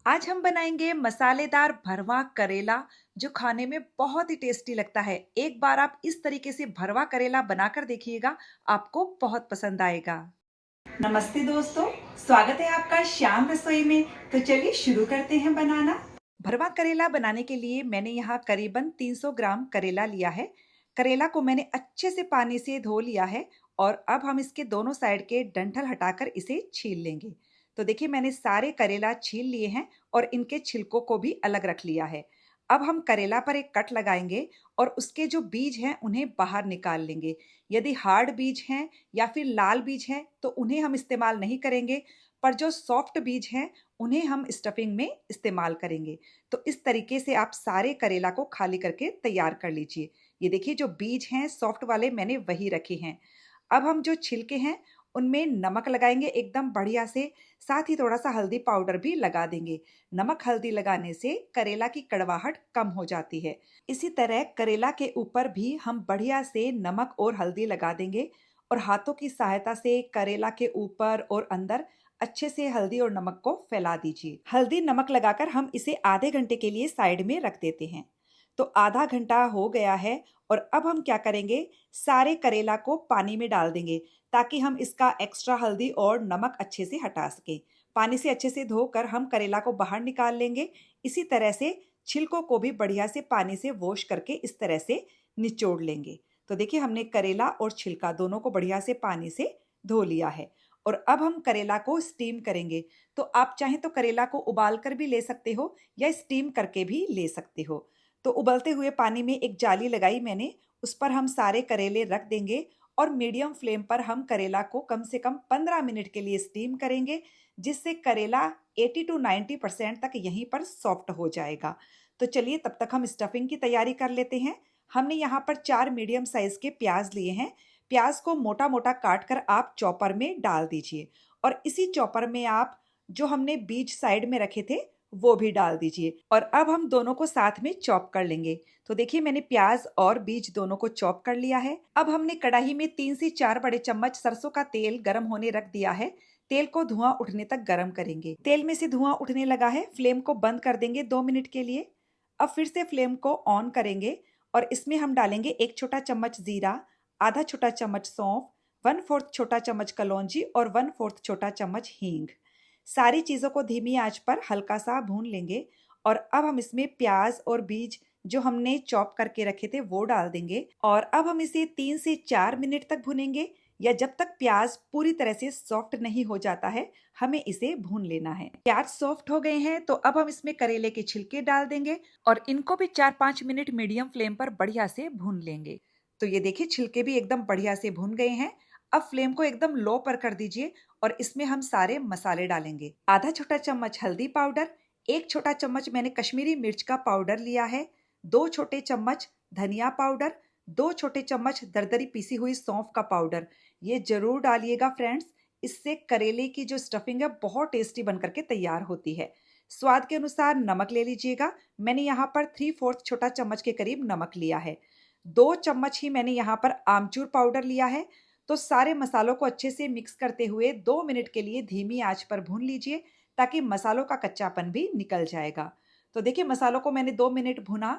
आज हम बनाएंगे मसालेदार भरवा करेला जो खाने में बहुत ही टेस्टी लगता है। एक बार आप इस तरीके से भरवा करेला बनाकर देखिएगा, आपको बहुत पसंद आएगा। नमस्ते दोस्तों, स्वागत है आपका श्याम रसोई में। तो चलिए शुरू करते हैं बनाना। भरवा करेला बनाने के लिए मैंने यहाँ करीबन 300 ग्राम करेला लिया है। करेला को मैंने अच्छे से पानी से धो लिया है और अब हम इसके दोनों साइड के डंठल हटाकर इसे छील लेंगे। तो देखिए मैंने सारे करेला छील लिए हैं और इनके छिलकों को भी अलग रख लिया है। अब हम करेला पर एक कट लगाएंगे और उसके जो बीज हैं उन्हें बाहर निकाल लेंगे। यदि हार्ड बीज हैं या फिर लाल बीज हैं तो उन्हें हम इस्तेमाल नहीं करेंगे, पर जो सॉफ्ट बीज हैं उन्हें हम स्टफिंग में इस्तेमाल करेंगे। तो इस तरीके से आप सारे करेला को खाली करके तैयार कर लीजिए। ये देखिए जो बीज हैं सॉफ्ट वाले मैंने वही रखे हैं। अब हम जो छिलके हैं उनमें नमक लगाएंगे एकदम बढ़िया से, साथ ही थोड़ा सा हल्दी पाउडर भी लगा देंगे। नमक हल्दी लगाने से करेला की कड़वाहट कम हो जाती है। इसी तरह करेला के ऊपर भी हम बढ़िया से नमक और हल्दी लगा देंगे और हाथों की सहायता से करेला के ऊपर और अंदर अच्छे से हल्दी और नमक को फैला दीजिए। हल्दी नमक लगाकर हम इसे आधे घंटे के लिए साइड में रख देते हैं। तो आधा घंटा हो गया है और अब हम क्या करेंगे, सारे करेला को पानी में डाल देंगे ताकि हम इसका एक्स्ट्रा हल्दी और नमक अच्छे से हटा सकें। पानी से अच्छे से धोकर हम करेला को बाहर निकाल लेंगे। इसी तरह से छिलकों को भी बढ़िया से पानी से वॉश करके इस तरह से निचोड़ लेंगे। तो देखिए हमने करेला और छिलका दोनों को बढ़िया से पानी से धो लिया है और अब हम करेला को स्टीम करेंगे। तो आप चाहें तो करेला को उबाल कर भी ले सकते हो या स्टीम करके भी ले सकते हो। तो उबलते हुए पानी में एक जाली लगाई मैंने, उस पर हम सारे करेले रख देंगे और मीडियम फ्लेम पर हम करेला को कम से कम 15 मिनट के लिए स्टीम करेंगे, जिससे करेला 80 to 90% तक यहीं पर सॉफ्ट हो जाएगा। तो चलिए तब तक हम स्टफिंग की तैयारी कर लेते हैं। हमने यहाँ पर 4 मीडियम साइज के प्याज लिए हैं। प्याज को मोटा मोटा काट कर आप चॉपर में डाल दीजिए और इसी चॉपर में आप जो हमने बीज साइड में रखे थे वो भी डाल दीजिए और अब हम दोनों को साथ में चॉप कर लेंगे। तो देखिए मैंने प्याज और बीज दोनों को चॉप कर लिया है। अब हमने कढ़ाई में 3 से 4 बड़े चम्मच सरसों का तेल गरम होने रख दिया है। तेल को धुआं उठने तक गरम करेंगे। तेल में से धुआं उठने लगा है, फ्लेम को बंद कर देंगे 2 मिनट के लिए। अब फिर से फ्लेम को ऑन करेंगे और इसमें हम डालेंगे 1 छोटा चम्मच जीरा, आधा छोटा चम्मच सौंफ, 1/4 छोटा चम्मच कलौंजी और 1/4 छोटा चम्मच हींग। सारी चीज़ों को धीमी आंच पर हल्का सा भून लेंगे और अब हम इसमें प्याज और बीज जो हमने चॉप करके रखे थे वो डाल देंगे और अब हम इसे 3 से 4 मिनट तक भूनेंगे, या जब तक प्याज पूरी तरह से सॉफ्ट नहीं हो जाता है हमें इसे भून लेना है। प्याज सॉफ्ट हो गए हैं तो अब हम इसमें करेले के छिलके डाल देंगे और इनको भी 4-5 मिनट मीडियम फ्लेम पर बढ़िया से भून लेंगे। तो ये देखिए छिलके भी एकदम बढ़िया से भून गए हैं। अब फ्लेम को एकदम लो पर कर दीजिए और इसमें हम सारे मसाले डालेंगे। आधा छोटा चम्मच हल्दी पाउडर, 1 छोटा चम्मच मैंने कश्मीरी मिर्च का पाउडर लिया है, 2 छोटे चम्मच धनिया पाउडर, 2 छोटे चम्मच दरदरी पीसी हुई सौंफ का पाउडर। ये जरूर डालिएगा फ्रेंड्स, इससे करेले की जो स्टफिंग है बहुत टेस्टी बनकर के तैयार होती है। स्वाद के अनुसार नमक ले लीजिएगा। मैंने यहाँ पर 3/4 छोटा चम्मच के करीब नमक लिया है। 2 चम्मच ही मैंने यहाँ पर आमचूर पाउडर लिया है। तो सारे मसालों को अच्छे से मिक्स करते हुए 2 मिनट के लिए धीमी आंच पर भून लीजिए ताकि मसालों का कच्चापन भी निकल जाएगा। तो देखिए मसालों को मैंने 2 मिनट भुना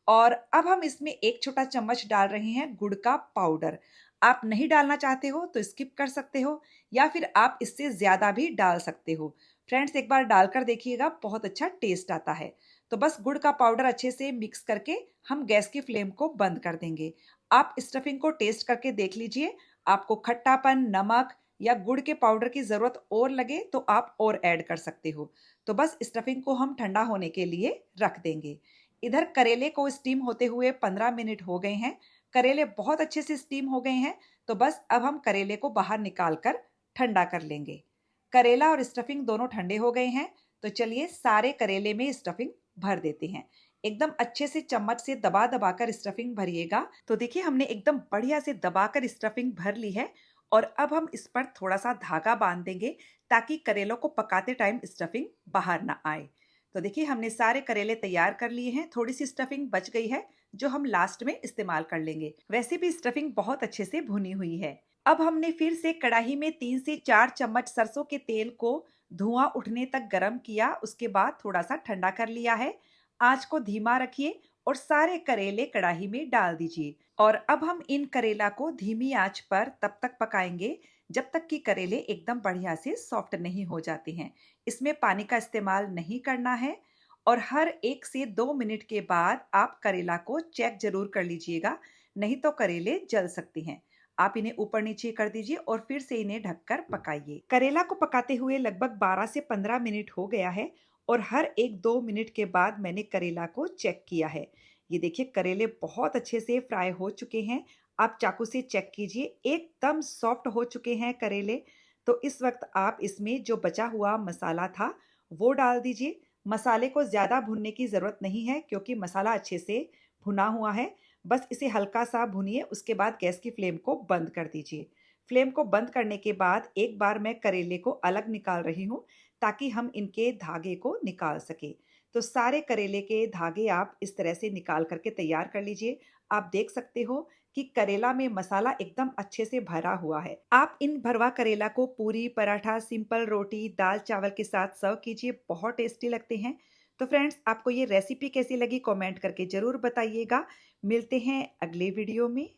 और अब हम इसमें 1 छोटा चम्मच डाल रहे हैं गुड़ का पाउडर। आप नहीं डालना चाहते हो तो स्किप कर सकते हो या फिर आप इससे ज्यादा भी डाल सकते हो। फ्रेंड्स एक बार डालकर देखिएगा, बहुत अच्छा टेस्ट आता है। तो बस गुड़ का पाउडर अच्छे से मिक्स करके हम गैस की फ्लेम को बंद कर देंगे। आप स्टफिंग को टेस्ट करके देख लीजिए, आपको खट्टापन, नमक या गुड़ के पाउडर की जरूरत और लगे तो आप और ऐड कर सकते हो। तो बस स्टफिंग को हम ठंडा होने के लिए रख देंगे। इधर करेले को स्टीम होते हुए 15 मिनट हो गए हैं। करेले बहुत अच्छे से स्टीम हो गए हैं। तो बस अब हम करेले को बाहर निकाल कर ठंडा कर लेंगे। करेला और स्टफिंग दोनों ठंडे हो गए हैं। तो चलिए सारे करेले में स्टफिंग भर देते हैं। एकदम अच्छे से चम्मच से दबा दबा कर स्टफिंग भरिएगा। तो देखिए हमने एकदम बढ़िया से दबाकर स्टफिंग भर ली है और अब हम इस पर थोड़ा सा धागा बांध देंगे ताकि करेलों को पकाते टाइम स्टफिंग बाहर ना आए। तो देखिए हमने सारे करेले तैयार कर लिए हैं। थोड़ी सी स्टफिंग बच गई है जो हम लास्ट में इस्तेमाल कर लेंगे। वैसे भी स्टफिंग बहुत अच्छे से भुनी हुई है। अब हमने फिर से कढ़ाई में 3 से 4 चम्मच सरसों के तेल को धुआं उठने तक गरम किया, उसके बाद थोड़ा सा ठंडा कर लिया है। आंच को धीमा रखिए और सारे करेले कढ़ाई में डाल दीजिए। और अब हम इन करेला को धीमी आंच पर तब तक पकाएंगे जब तक कि करेले एकदम बढ़िया से सॉफ्ट नहीं हो जाते हैं। इसमें पानी का इस्तेमाल नहीं करना है और हर 1 से 2 मिनट के बाद आप करेला को चेक जरूर कर लीजिएगा, नहीं तो करेले जल सकते हैं। आप इन्हें ऊपर नीचे कर दीजिए और फिर से इन्हें ढककर पकाइए। करेला को पकाते हुए लगभग 12 से 15 मिनट हो गया है और हर 1-2 मिनट के बाद मैंने करेला को चेक किया है। ये देखिए करेले बहुत अच्छे से फ्राई हो चुके हैं। आप चाकू से चेक कीजिए, एकदम सॉफ्ट हो चुके हैं करेले। तो इस वक्त आप इसमें जो बचा हुआ मसाला था वो डाल दीजिए। मसाले को ज़्यादा भूनने की ज़रूरत नहीं है क्योंकि मसाला अच्छे से भुना हुआ है। बस इसे हल्का सा भूनिए, उसके बाद गैस की फ्लेम को बंद कर दीजिए। फ्लेम को बंद करने के बाद एक बार मैं करेले को अलग निकाल रही हूँ ताकि हम इनके धागे को निकाल सके। तो सारे करेले के धागे आप इस तरह से निकाल करके तैयार कर लीजिए। आप देख सकते हो कि करेला में मसाला एकदम अच्छे से भरा हुआ है। आप इन भरवा करेला को पूरी, पराठा, सिंपल रोटी, दाल चावल के साथ सर्व कीजिए, बहुत टेस्टी लगते हैं। तो फ्रेंड्स, आपको ये रेसिपी कैसी लगी कमेंट करके जरूर बताइएगा। मिलते हैं अगले वीडियो में।